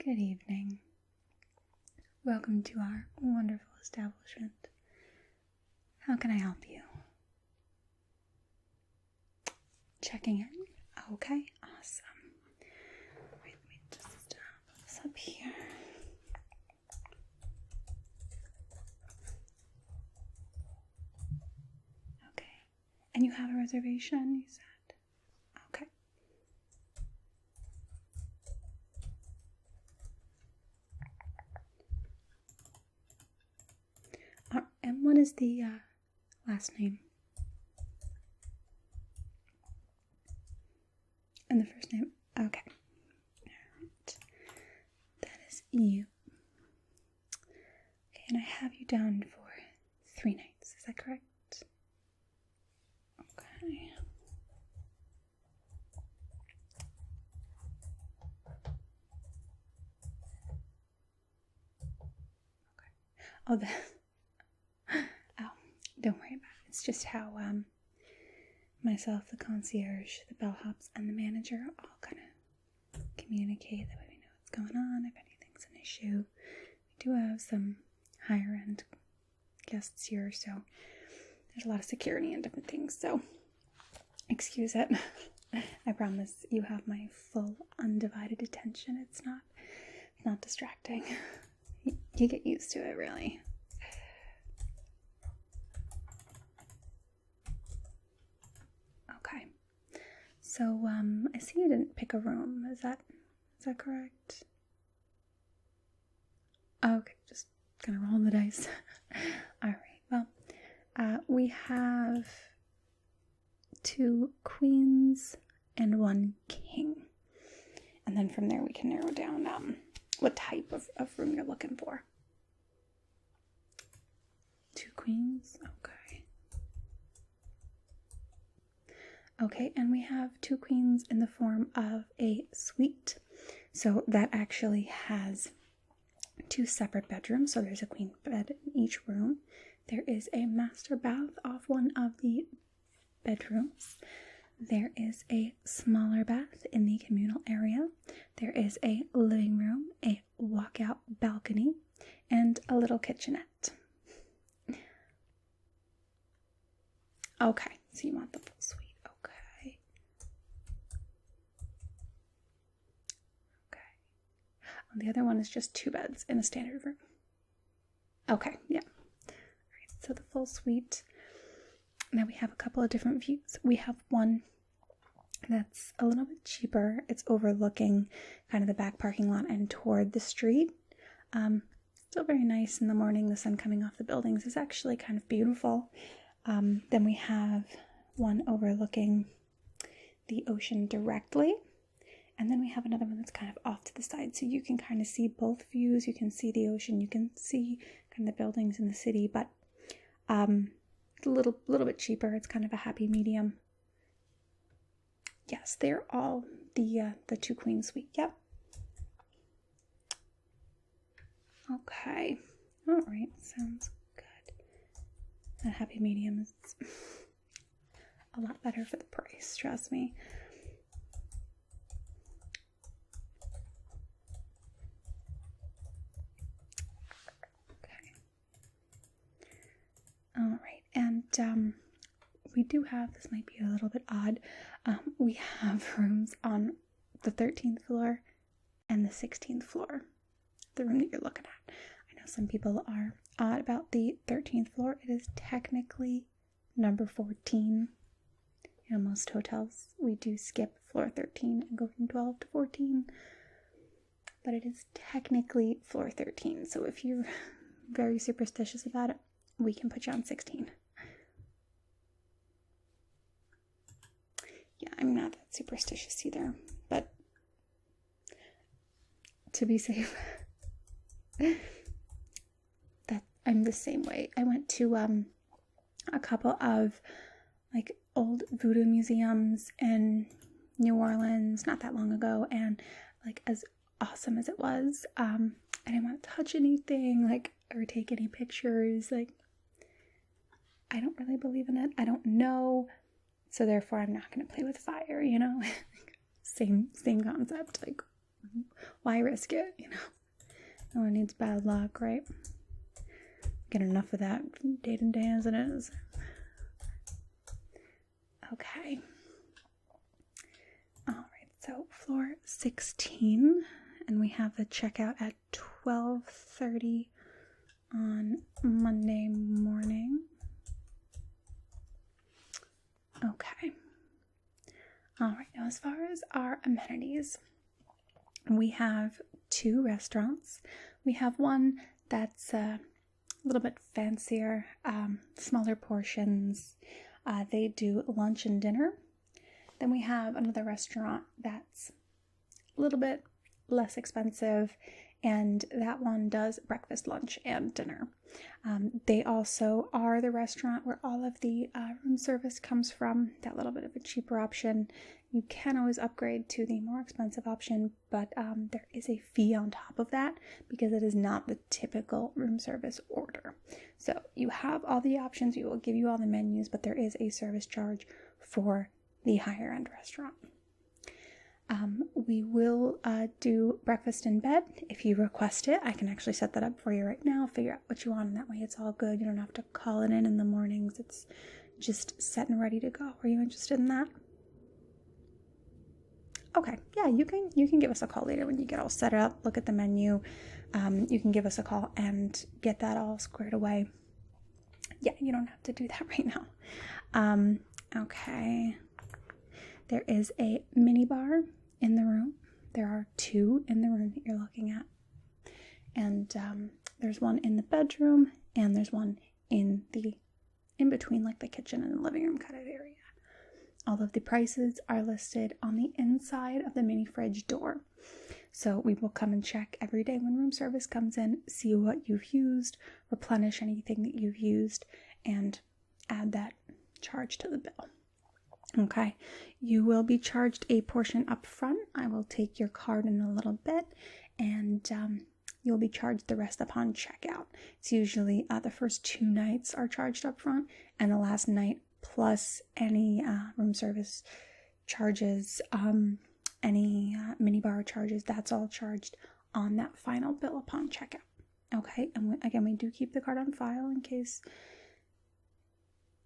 Good evening. Welcome to our wonderful establishment. How can I help you? Checking in. Okay, awesome. Wait, let me just put this up here. Okay. And you have a reservation, you said? Okay. And what is the last name? And the first name? Okay. Alright. That is you. Okay, and I have you down for 3 nights. Is that correct? Okay. Oh, don't worry about it. It's just how myself, the concierge, the bellhops, and the manager all kind of communicate. That way we know what's going on, if anything's an issue. We do have some higher end guests here, so there's a lot of security and different things, so excuse it. I promise you have my full undivided attention. It's not distracting. You get used to it, really. Okay. So, I see you didn't pick a room. Is that correct? Okay, just gonna roll the dice. Alright, well, we have 2 queens and 1 king. And then from there we can narrow down what type of room you're looking for. 2 queens? Okay. Okay, and we have 2 queens in the form of a suite. So that actually has 2 separate bedrooms. So there's a queen bed in each room. There is a master bath off one of the bedrooms. There is a smaller bath in the communal area. There is a living room, a walkout balcony, and a little kitchenette. Okay, so you want the full suite. Okay. The other one is just 2 beds in a standard room. Okay, yeah. All right, so the full suite. Now we have a couple of different views. We have one that's a little bit cheaper. It's overlooking kind of the back parking lot and toward the street. Still very nice in the morning. The sun coming off the buildings is actually kind of beautiful. Then we have one overlooking the ocean directly. And then we have another one that's kind of off to the side. So you can kind of see both views. You can see the ocean. You can see kind of the buildings in the city. But it's a little bit cheaper. It's kind of a happy medium. Yes, they're all the 2 queen suite. Yep. Okay. All right. Sounds good. That happy medium is a lot better for the price. Trust me. All right, and we do have, this might be a little bit odd, we have rooms on the 13th floor and the 16th floor, the room that you're looking at. I know some people are odd about the 13th floor. It is technically number 14. You know, most hotels, we do skip floor 13 and go from 12 to 14, but it is technically floor 13, so if you're very superstitious about it, we can put you on 16. Yeah, I'm not that superstitious either, but to be safe, that I'm the same way. I went to a couple of like old voodoo museums in New Orleans not that long ago, and like as awesome as it was, I didn't want to touch anything like or take any pictures. Like, I don't really believe in it. I don't know. So therefore I'm not going to play with fire, you know? Same concept. Like, Why risk it? No one needs bad luck, right? Get enough of that day to day as it is. Okay. All right, so floor 16, and we have the checkout at 12:30 on Monday morning. Okay. All right, now as far as our amenities, we have 2 restaurants. We have one that's a little bit fancier, smaller portions. They do lunch and dinner. Then we have another restaurant that's a little bit less expensive, and that one does breakfast, lunch, and dinner. They also are the restaurant where all of the room service comes from, that little bit of a cheaper option. You can always upgrade to the more expensive option, but there is a fee on top of that because it is not the typical room service order. So you have all the options, we will give you all the menus, but there is a service charge for the higher end restaurant. We will do breakfast in bed if you request it. I can actually set that up for you right now, figure out what you want, and that way it's all good. You don't have to call it in the mornings. It's just set and ready to go. Are you interested in that? Okay, yeah, you can give us a call later when you get all set up, look at the menu. You can give us a call and get that all squared away. Yeah, you don't have to do that right now. Okay. There is a mini bar in the room. There are 2 in the room that you're looking at. And there's one in the bedroom, and there's one in between, like the kitchen and the living room kind of area. All of the prices are listed on the inside of the mini fridge door. So we will come and check every day when room service comes in, see what you've used, replenish anything that you've used, and add that charge to the bill. Okay, you will be charged a portion up front. I will take your card in a little bit, and you'll be charged the rest upon checkout. It's usually the first 2 nights are charged up front, and the last night plus any room service charges, any minibar charges, that's all charged on that final bill upon checkout. Okay, and again, we do keep the card on file in case,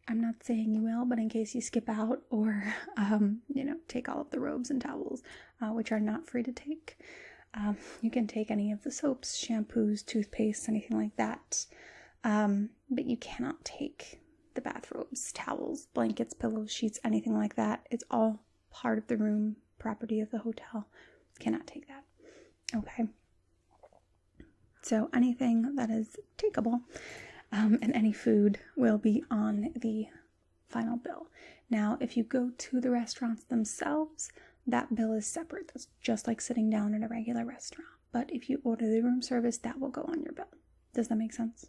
I'm not saying you will, but in case you skip out or, take all of the robes and towels, which are not free to take. You can take any of the soaps, shampoos, toothpaste, anything like that. But you cannot take the bathrobes, towels, blankets, pillows, sheets, anything like that. It's all part of the room property of the hotel. Cannot take that. Okay. So anything that is takeable and any food will be on the final bill. Now, if you go to the restaurants themselves, that bill is separate. That's just like sitting down at a regular restaurant. But if you order the room service, that will go on your bill. Does that make sense?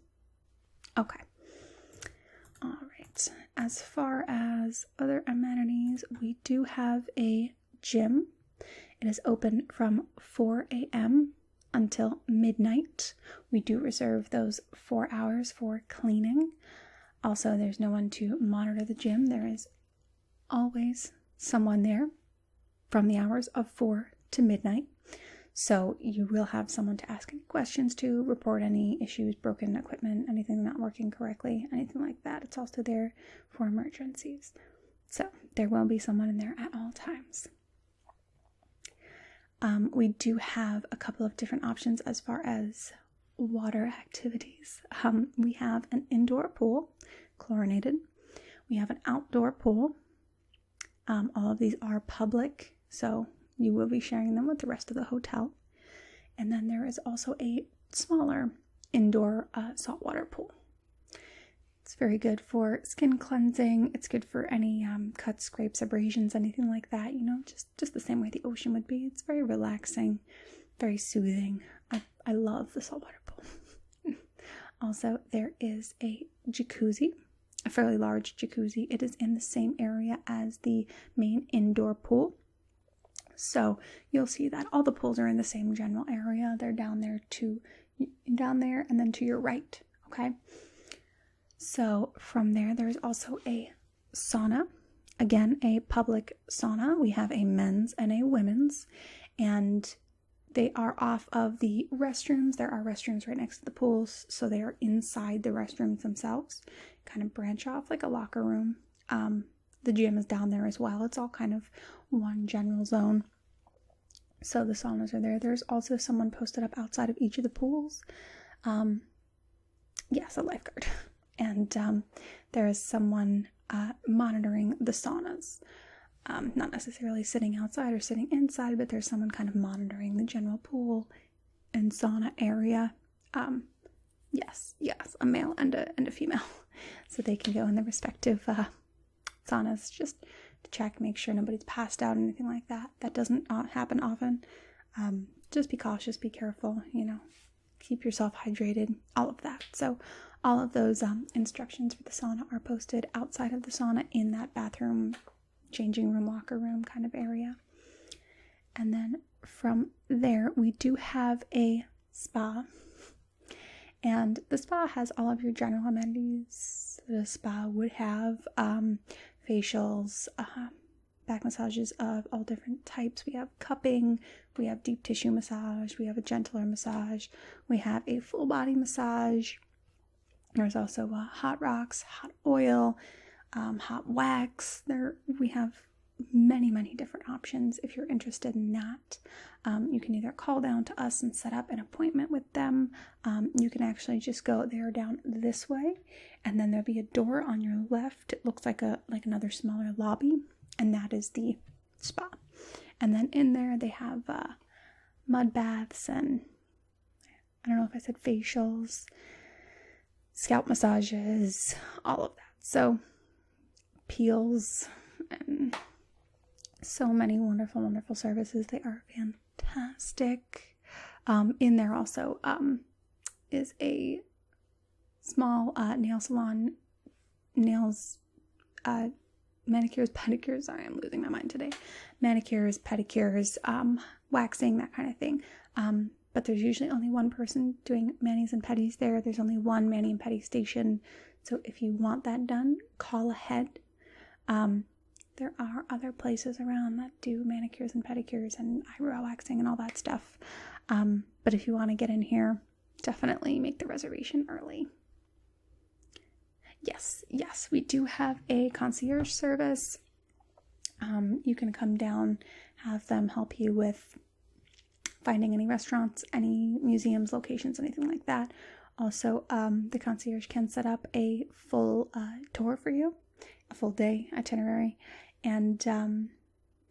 Okay. All right. As far as other amenities, we do have a gym. It is open from 4 a.m. until midnight. We do reserve those 4 hours for cleaning. Also, there's no one to monitor the gym. There is always someone there from the hours of 4 to midnight. So you will have someone to ask any questions to, report any issues, broken equipment, anything not working correctly, anything like that. It's also there for emergencies. So there will be someone in there at all times. We do have a couple of different options as far as water activities. We have an indoor pool, chlorinated. We have an outdoor pool. All of these are public, so you will be sharing them with the rest of the hotel. And then there is also a smaller indoor saltwater pool. It's very good for skin cleansing. It's good for any cuts, scrapes, abrasions, anything like that. Just the same way the ocean would be. It's very relaxing, very soothing. I love the saltwater pool. Also, there is a jacuzzi, a fairly large jacuzzi. It is in the same area as the main indoor pool. So you'll see that all the pools are in the same general area. They're down there and then to your right. Okay. So from there's also a sauna. Again, a public sauna. We have a men's and a women's. And they are off of the restrooms. There are restrooms right next to the pools, so they are inside the restrooms themselves, kind of branch off like a locker room. The gym is down there as well. It's all kind of one general zone. So the saunas are there. There's also someone posted up outside of each of the pools. Yes, a lifeguard. And there is someone monitoring the saunas. Not necessarily sitting outside or sitting inside, but there's someone kind of monitoring the general pool and sauna area. Yes, a male and a female. So they can go in the respective saunas just to check, make sure nobody's passed out or anything like that. That doesn't happen often. Just be cautious, be careful, keep yourself hydrated, all of that. So all of those instructions for the sauna are posted outside of the sauna in that bathroom, changing room, locker room kind of area. And then from there, we do have a spa. And the spa has all of your general amenities the spa would have. Facials, back massages of all different types. We have cupping, we have deep tissue massage, we have a gentler massage, we have a full body massage. There's also hot rocks, hot oil, hot wax. We have many different options if you're interested in that. You can either call down to us and set up an appointment with them. You can actually just go there down this way, and then there'll be a door on your left. It looks like another smaller lobby, and that is the spa. And then in there they have mud baths and I don't know if I said facials, scalp massages, all of that. So peels and so many wonderful services. They are fantastic. In there also is a small nail salon, nails, manicures, pedicures. Sorry, I'm losing my mind today. Manicures, pedicures, waxing, that kind of thing. But there's usually only one person doing manis and pedis there. There's only one mani and pedi station. So if you want that done, call ahead. There are other places around that do manicures and pedicures and eyebrow waxing and all that stuff. But if you want to get in here, definitely make the reservation early. Yes, we do have a concierge service. You can come down, have them help you with finding any restaurants, any museums, locations, anything like that. Also, the concierge can set up a full tour for you, a full day itinerary, and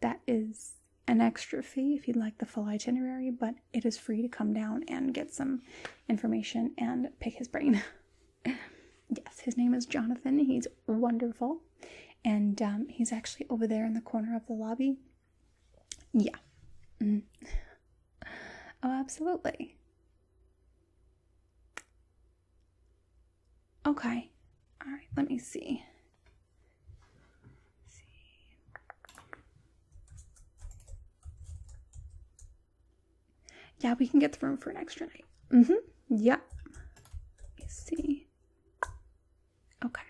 that is an extra fee if you'd like the full itinerary, but it is free to come down and get some information and pick his brain. Yes, his name is Jonathan. He's wonderful, and he's actually over there in the corner of the lobby. Yeah. Oh, absolutely. Okay. All right, let me see. Yeah, we can get the room for an extra night. Yeah. Let me see. Okay.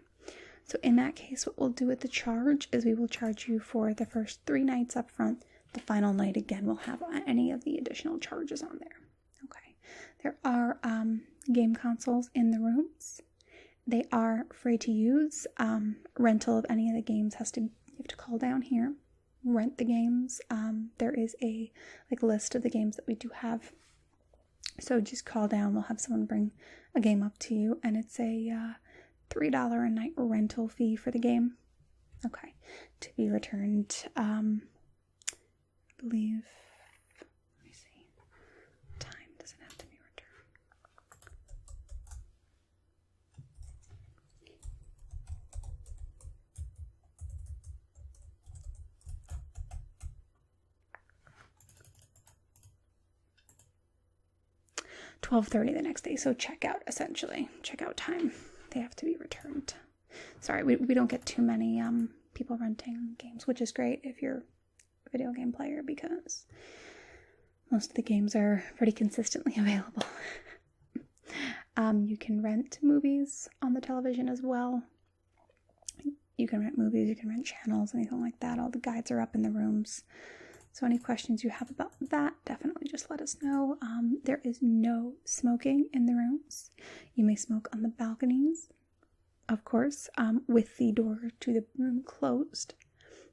So in that case, what we'll do with the charge is we will charge you for the first 3 nights up front. The final night, again, will have any of the additional charges on there. Okay. There are game consoles in the rooms. They are free to use. Rental of any of the games you have to call down here. Rent the games. There is a list of the games that we do have. So just call down. We'll have someone bring a game up to you, and it's a $3 a night rental fee for the game. Okay, to be returned. I believe. Let me see. Time doesn't have to be returned. $12:30 the next day. So checkout, essentially. Checkout time. They have to be returned. Sorry, we don't get too many people renting games, which is great if you're a video game player, because most of the games are pretty consistently available. You can rent movies on the television as well. You can rent movies, you can rent channels, anything like that. All the guides are up in the rooms. So any questions you have about that, definitely just let us know. There is no smoking in the rooms. You may smoke on the balconies, of course, with the door to the room closed.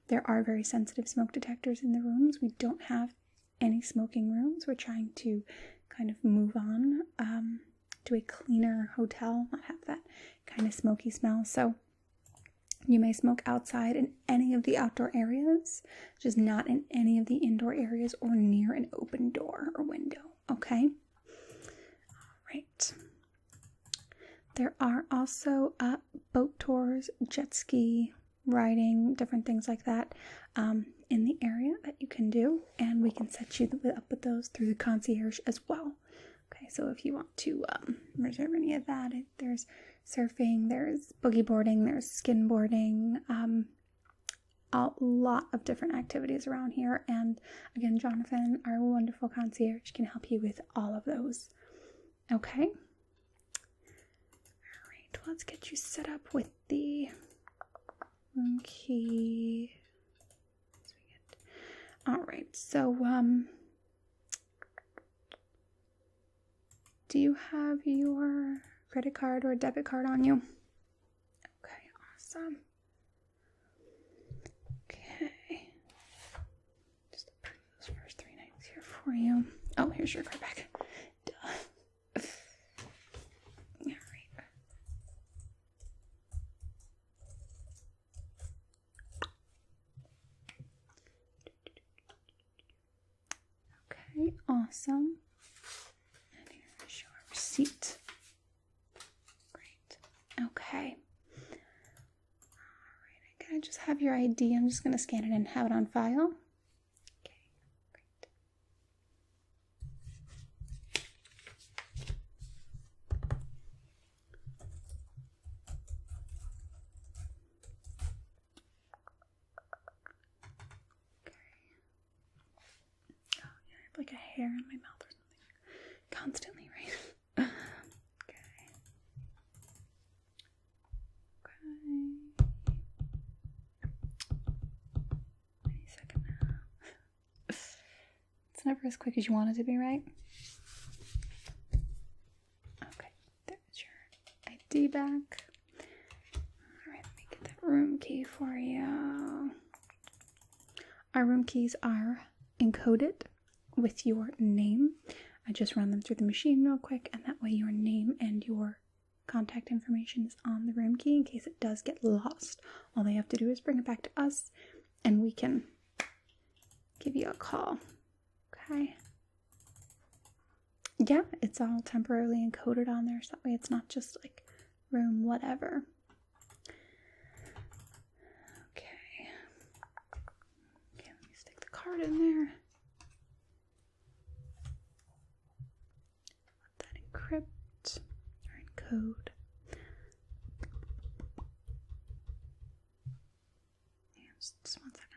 There are very sensitive smoke detectors in the rooms. We don't have any smoking rooms. We're trying to kind of move on to a cleaner hotel, not have that kind of smoky smell. So you may smoke outside in any of the outdoor areas, just not in any of the indoor areas or near an open door or window, okay? All right. There are also boat tours, jet ski riding, different things like that in the area that you can do, and we can set you up with those through the concierge as well. Okay, so if you want to reserve any of that, there's surfing, there's boogie boarding, there's skinboarding, a lot of different activities around here. And again, Jonathan, our wonderful concierge, can help you with all of those. Okay? All right, let's get you set up with the room key. All right, so do you have your credit card or debit card on you? Okay, awesome. Okay, just approve those first 3 nights here for you. Oh, here's your card back. Duh. All right. Okay, awesome. And here's your receipt. Great. Okay. Alright, can I just have your ID? I'm just going to scan it and have it on file. Okay, great. Like a hair in my mouth or something constantly, right? Okay. Any second now. It's never as quick as you want it to be, right? Okay, there's your ID back. Alright, let me get that room key for you. Our room keys are encoded with your name. I just run them through the machine real quick, and that way your name and your contact information is on the room key in case it does get lost. All they have to do is bring it back to us and we can give you a call. Okay? Yeah, it's all temporarily encoded on there, so that way it's not just like room whatever. Okay. Okay, let me stick the card in there. Encrypt or encode. Just 1 second.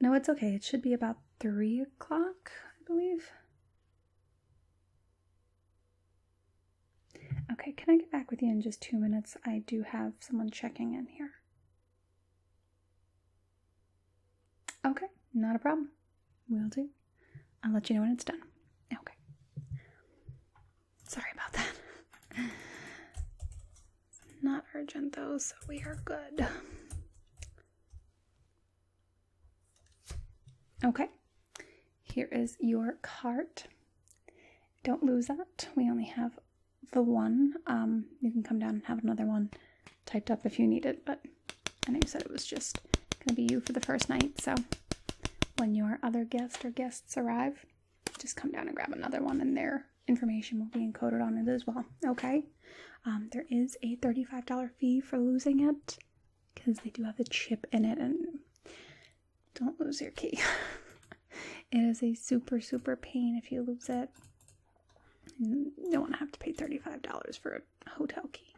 No, it's okay. It should be about 3 o'clock, I believe. Okay, can I get back with you in just 2 minutes? I do have someone checking in here. Okay, not a problem. Will do. I'll let you know when it's done. Okay. Sorry about that. It's not urgent though, so we are good. Okay. Here is your card. Don't lose that. We only have the one. You can come down and have another one typed up if you need it, but I know you said it was just gonna be you for the first night, so when your other guest or guests arrive, just come down and grab another one and their information will be encoded on it as well. Okay? There is a $35 fee for losing it because they do have the chip in it, and don't lose your key. It is a super pain if you lose it. You don't want to have to pay $35 for a hotel key.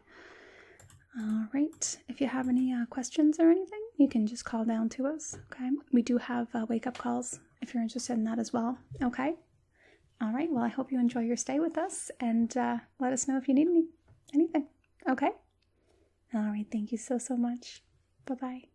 All right, if you have any questions or anything, you can just call down to us, okay? We do have wake-up calls if you're interested in that as well, okay? All right, well, I hope you enjoy your stay with us, and let us know if you need anything, okay? All right, thank you so much. Bye-bye.